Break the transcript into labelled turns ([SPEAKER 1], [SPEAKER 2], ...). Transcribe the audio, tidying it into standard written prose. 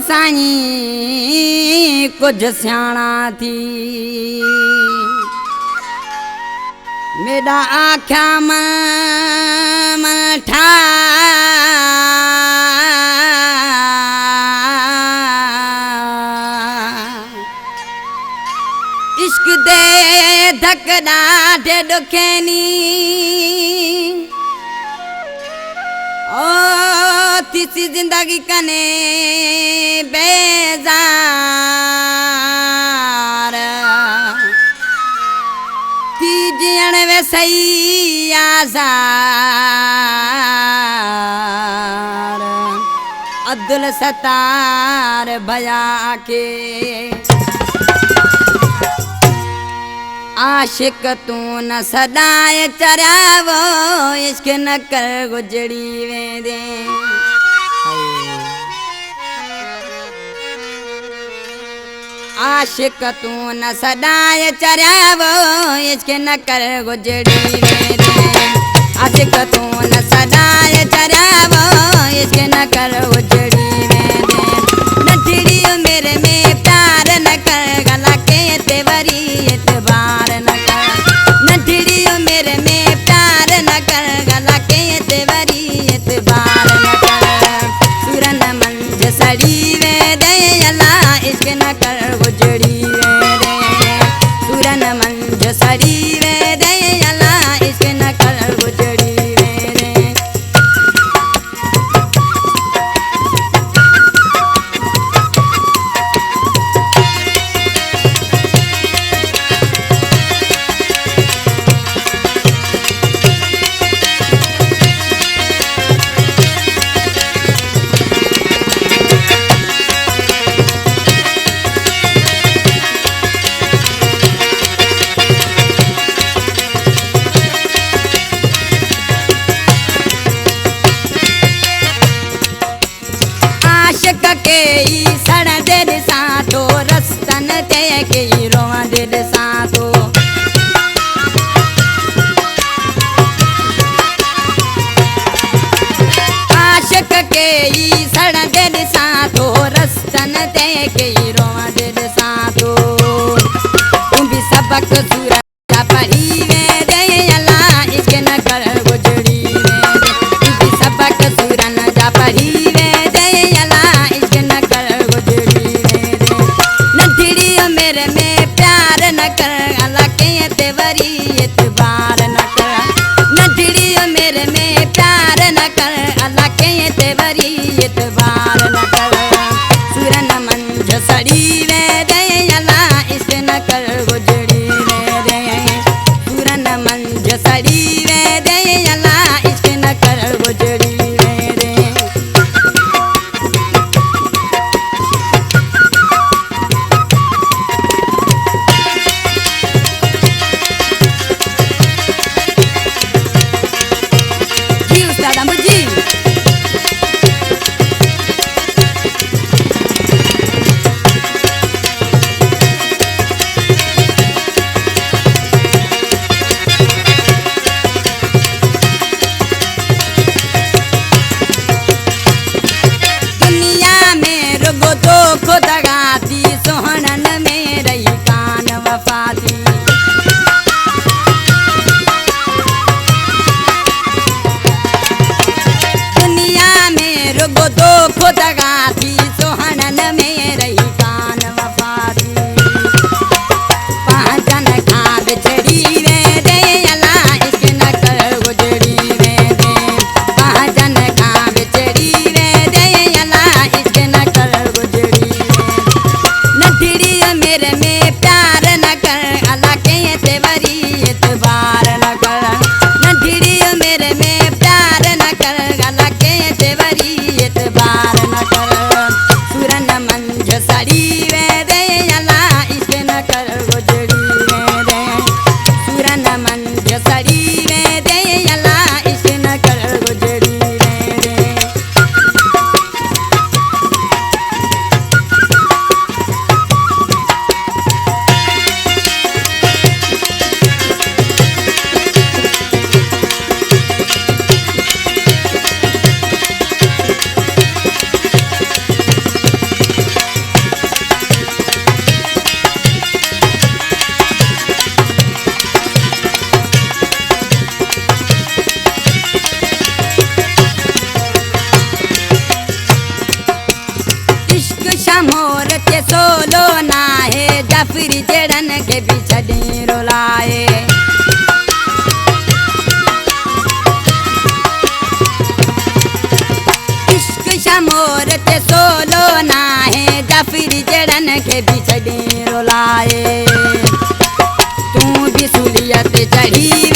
[SPEAKER 1] साईं कुछ सियाणा थी मेरा आख्या मन ठा इश्क दे धक ॾाढे ॾुखे नी ओ तीसी जिंदगी कने बेजार ती जियण वे सही आज़ार अब्दुल सत्तार भया के आशिक तू न सदाए चरावो इश्क न कर गुजरी वेंदे आशिक तू न सदाए चरावो इश्क न कर गुजरी वेंदे आशिक तू न सदाए चरावो इश्क न कर गुजरी वेंदे नठड़ी मेरे में प्यार न कर गला के तेवरी एतबार न कर नठड़ी मेरे में प्यार न कर गला के तेवरी एतबार न कर सुरन मंज सड़ी वे दे अला इश्क न कर गुजरी वे दे सुरन मंज सड़ी वे दे अला इश्क न कर गुजरी वे दे आशिक के ई सड़ दे साथो रस्तन ते के ई रोवा दे साथो आशिक के ई सड़ दे साथो रस्तन ते के ई रोवा दे साथो तू भी सबक सूरत पढ़ी वे दे अला इश्क न कर गुजरी वे दे तू भी सबक सूरन जा पढ़ी वे दे अला इश्क न कर गुजरी वे दे नठड़ी मेरे में प्यार न कर अला के तेवरी एतबार न कर नठड़ी मेरे में प्यार न कर अला के तेवरी एतबार न कर सुरन मंज सड़ी वे दे अला इश्क न कर गुजरी वे दे सुरन मंज सड़ी वे दे अला इश्क न कर गुजरी वे दे जी उस्ताद अमर जी जाफरी जड़न के भी छड़ी रुलाए। इश्क शमोर ते सोलो ना है जाफरी जड़न के भी छड़ी रुलाए। तू भी सुलियत चढ़ी